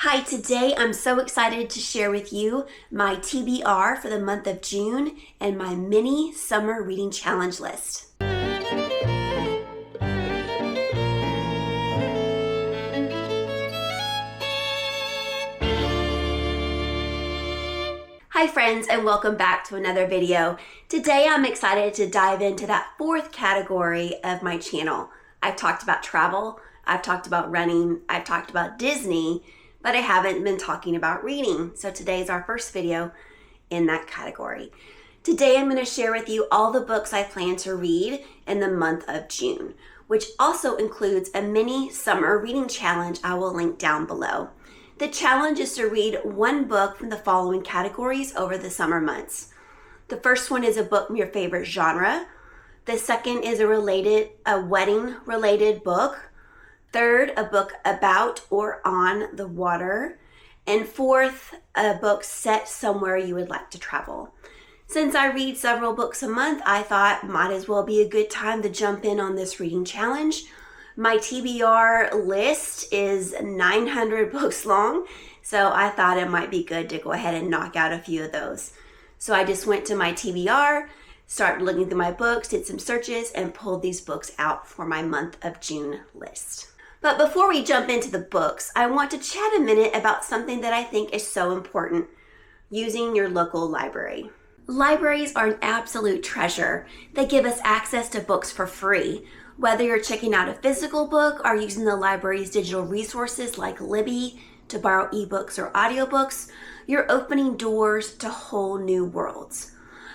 Hi, today I'm so excited to share with you my TBR for the month of June and my mini summer reading challenge list. Hi friends, and welcome back to another video. Today I'm excited to dive into that fourth category of my channel. I've talked about travel, I've talked about running, I've talked about Disney, but I haven't been talking about reading. So today is our first video in that category. Today I'm going to share with you all the books I plan to read in the month of June, which also includes a mini summer reading challenge I will link down below. The challenge is to read one book from the following categories over the summer months. The first one is a book from your favorite genre. The second is a wedding-related book. Third, a book about or on the water. And fourth, a book set somewhere you would like to travel. Since I read several books a month, I thought might as well be a good time to jump in on this reading challenge. My TBR list is 900 books long, so I thought it might be good to go ahead and knock out a few of those. So I just went to my TBR, started looking through my books, did some searches, and pulled these books out for my month of June list. But before we jump into the books, I want to chat a minute about something that I think is so important: using your local library. Libraries are an absolute treasure. They give us access to books for free. Whether you're checking out a physical book or using the library's digital resources like Libby to borrow eBooks or audiobooks, you're opening doors to whole new worlds.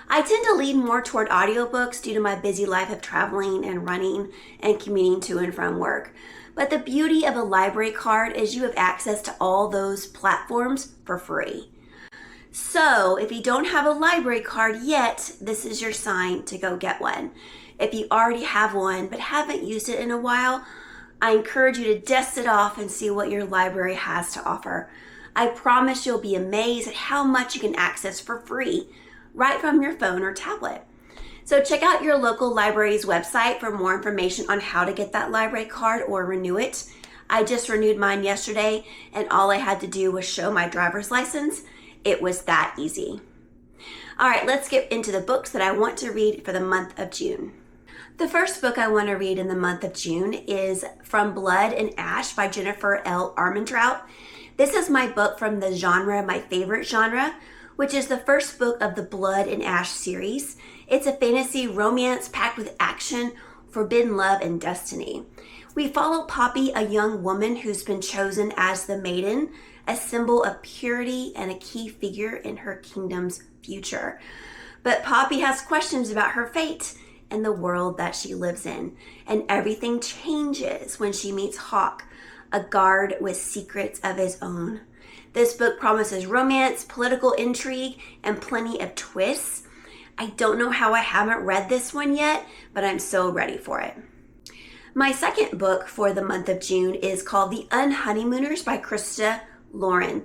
I tend to lean more toward audiobooks due to my busy life of traveling and running and commuting to and from work. But the beauty of a library card is you have access to all those platforms for free. So if you don't have a library card yet, this is your sign to go get one. If you already have one but haven't used it in a while, I encourage you to dust it off and see what your library has to offer. I promise you'll be amazed at how much you can access for free right from your phone or tablet. So check out your local library's website for more information on how to get that library card or renew it. I just renewed mine yesterday, and all I had to do was show my driver's license. It was that easy. All right, let's get into the books that I want to read for the month of June. The first book I want to read in the month of June is From Blood and Ash by Jennifer L. Armentrout. This is my book from the genre, my favorite genre, which is the first book of the Blood and Ash series. It's a fantasy romance packed with action, forbidden love, and destiny. We follow Poppy, a young woman who's been chosen as the maiden, a symbol of purity and a key figure in her kingdom's future. But Poppy has questions about her fate and the world that she lives in, and everything changes when she meets Hawk, a guard with secrets of his own. This book promises romance, political intrigue, and plenty of twists. I don't know how I haven't read this one yet, but I'm so ready for it. My second book for the month of June is called The Unhoneymooners by Christina Lauren.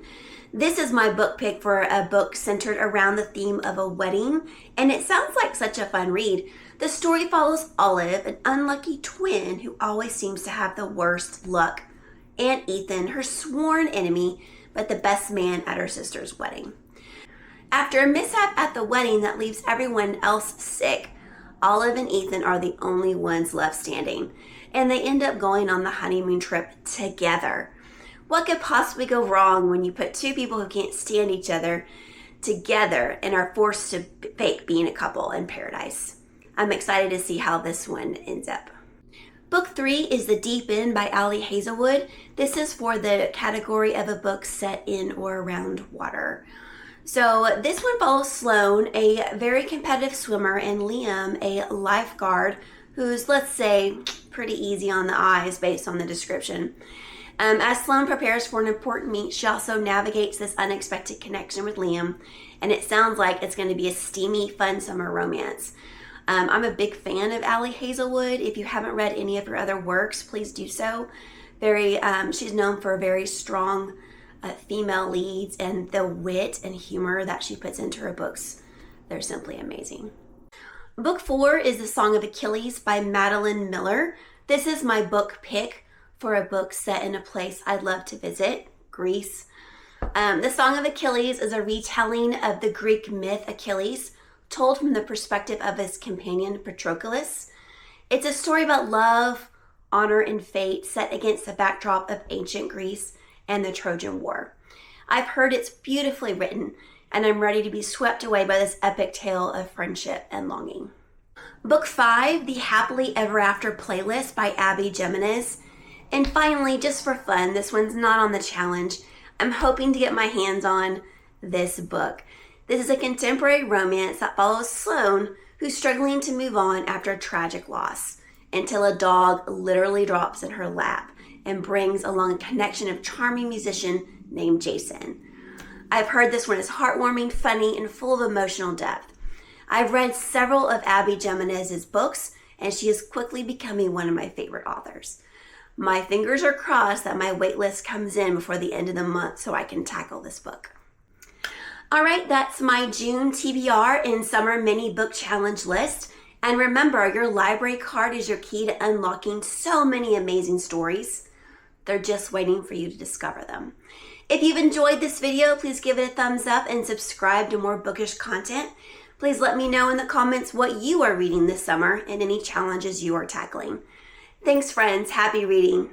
This is my book pick for a book centered around the theme of a wedding, and it sounds like such a fun read. The story follows Olive, an unlucky twin who always seems to have the worst luck, and Ethan, her sworn enemy, but the best man at her sister's wedding. After a mishap at the wedding that leaves everyone else sick, Olive and Ethan are the only ones left standing, and they end up going on the honeymoon trip together. What could possibly go wrong when you put two people who can't stand each other together and are forced to fake being a couple in paradise? I'm excited to see how this one ends up. Book 3 is The Deep End by Ali Hazlewood. This is for the category of a book set in or around water. So this one follows Sloan, a very competitive swimmer, and Liam, a lifeguard who's, let's say, pretty easy on the eyes based on the description. As Sloan prepares for an important meet, she also navigates this unexpected connection with Liam, and it sounds like it's going to be a steamy, fun summer romance. I'm a big fan of Ali Hazlewood. If you haven't read any of her other works, please do so. She's known for very strong female leads, and the wit and humor that she puts into her books, they're simply amazing. Book 4 is The Song of Achilles by Madeline Miller. This is my book pick for a book set in a place I'd love to visit, Greece. The Song of Achilles is a retelling of the Greek myth Achilles, told from the perspective of his companion Patroclus. It's a story about love, honor, and fate set against the backdrop of ancient Greece and the Trojan War. I've heard it's beautifully written, and I'm ready to be swept away by this epic tale of friendship and longing. Book 5, The Happily Ever After Playlist by Jimenez. And finally, just for fun, this one's not on the challenge, I'm hoping to get my hands on this book. This is a contemporary romance that follows Sloane, who's struggling to move on after a tragic loss, until a dog literally drops in her lap and brings along a connection of charming musician named Jason. I've heard this one is heartwarming, funny, and full of emotional depth. I've read several of Jimenez's books, and she is quickly becoming one of my favorite authors. My fingers are crossed that my waitlist comes in before the end of the month so I can tackle this book. All right, that's my June TBR and Summer Mini Book Challenge list. And remember, your library card is your key to unlocking so many amazing stories. They're just waiting for you to discover them. If you've enjoyed this video, please give it a thumbs up and subscribe to more bookish content. Please let me know in the comments what you are reading this summer and any challenges you are tackling. Thanks, friends. Happy reading.